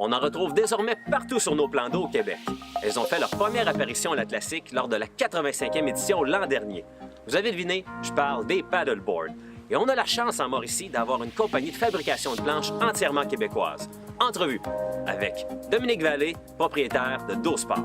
On en retrouve désormais partout sur nos plans d'eau au Québec. Elles ont fait leur première apparition à la classique lors de la 85e édition l'an dernier. Vous avez deviné, je parle des paddleboards. Et on a la chance en Mauricie d'avoir une compagnie de fabrication de planches entièrement québécoise. Entrevue avec Dominique Vallée, propriétaire de DoSport.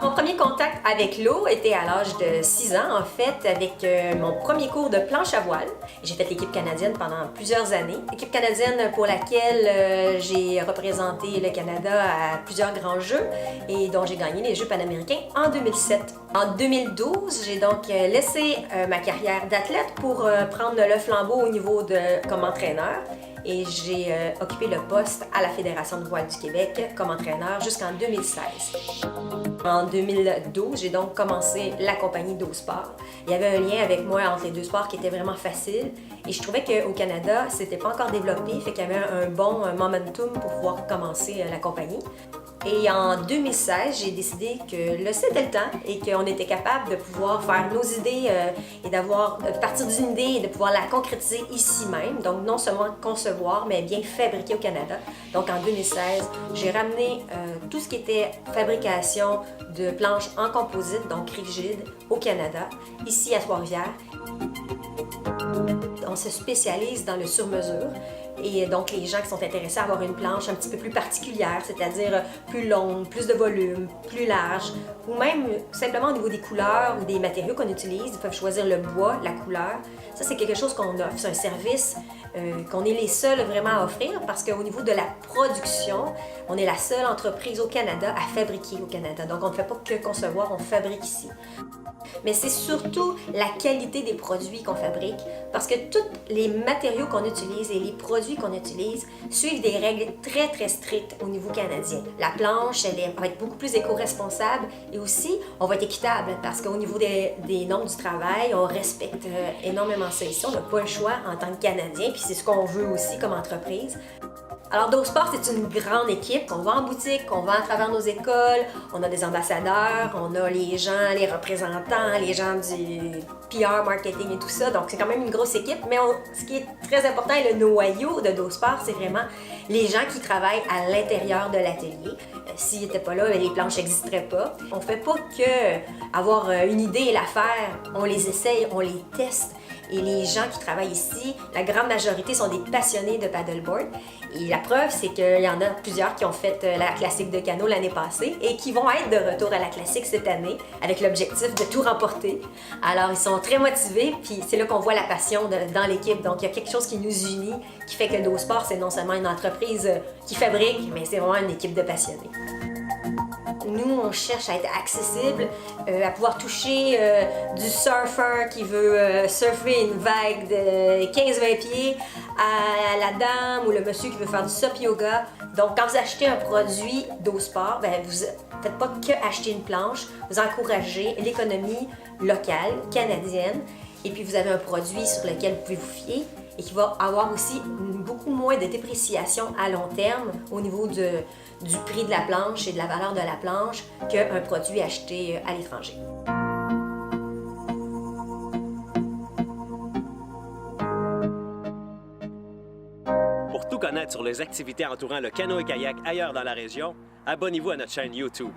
Mon premier contact avec l'eau était à l'âge de 6 ans, en fait, avec mon premier cours de planche à voile. J'ai fait l'équipe canadienne pendant plusieurs années. L'équipe canadienne pour laquelle j'ai représenté le Canada à plusieurs grands jeux et dont j'ai gagné les Jeux panaméricains en 2007. En 2012, j'ai donc laissé ma carrière d'athlète pour prendre le flambeau au niveau comme entraîneur. Et j'ai occupé le poste à la Fédération de voile du Québec comme entraîneur jusqu'en 2016. En 2012, j'ai donc commencé la compagnie DoSport. Il y avait un lien avec moi entre les deux sports qui était vraiment facile et je trouvais qu'au Canada, c'était pas encore développé, fait qu'il y avait un bon momentum pour pouvoir commencer la compagnie. Et en 2016, j'ai décidé que là, c'était le temps et qu'on était capable de pouvoir faire nos idées et de partir d'une idée et de pouvoir la concrétiser ici même. Donc, non seulement concevoir, mais bien fabriquer au Canada. Donc, en 2016, j'ai ramené tout ce qui était fabrication de planches en composite, donc rigide, au Canada, ici à Trois-Rivières. On se spécialise dans le sur-mesure. Et donc, les gens qui sont intéressés à avoir une planche un petit peu plus particulière, c'est-à-dire plus longue, plus de volume, plus large, ou même simplement au niveau des couleurs ou des matériaux qu'on utilise, ils peuvent choisir le bois, la couleur. Ça, c'est quelque chose qu'on offre. C'est un service qu'on est les seuls vraiment à offrir parce qu'au niveau de la production, on est la seule entreprise au Canada à fabriquer au Canada. Donc, on ne fait pas que concevoir, on fabrique ici. Mais c'est surtout la qualité des produits qu'on fabrique parce que tous les matériaux qu'on utilise et les produits qu'on utilise suivent des règles très, très strictes au niveau canadien. La planche, va être beaucoup plus éco-responsable et aussi, on va être équitable parce qu'au niveau des normes du travail, on respecte énormément ça ici. On n'a pas le choix en tant que Canadien, puis c'est ce qu'on veut aussi comme entreprise. Alors, DoSport, c'est une grande équipe. On va en boutique, on va à travers nos écoles, on a des ambassadeurs, on a les gens, les représentants, les gens du PR, marketing et tout ça. Donc, c'est quand même une grosse équipe. Mais ce qui est très important et le noyau de DoSport, c'est vraiment les gens qui travaillent à l'intérieur de l'atelier. S'ils n'étaient pas là, les planches n'existeraient pas. On ne fait pas que avoir une idée et la faire. On les essaye, on les teste. Et les gens qui travaillent ici, la grande majorité sont des passionnés de paddleboard. Et la preuve, c'est qu'il y en a plusieurs qui ont fait la classique de canot l'année passée et qui vont être de retour à la classique cette année avec l'objectif de tout remporter. Alors, ils sont très motivés, puis c'est là qu'on voit la passion dans l'équipe. Donc, il y a quelque chose qui nous unit, qui fait que DoSport, c'est non seulement une entreprise qui fabrique, mais c'est vraiment une équipe de passionnés. Nous, on cherche à être accessible, à pouvoir toucher du surfeur qui veut surfer une vague de 15-20 pieds, à la dame ou le monsieur qui veut faire du SUP yoga. Donc, quand vous achetez un produit DoSport, vous ne faites pas que acheter une planche, vous encouragez l'économie locale, canadienne, et puis vous avez un produit sur lequel vous pouvez vous fier et qui va avoir aussi beaucoup moins de dépréciation à long terme au niveau du prix de la planche et de la valeur de la planche qu'un produit acheté à l'étranger. Pour tout connaître sur les activités entourant le canot et kayak ailleurs dans la région, abonnez-vous à notre chaîne YouTube.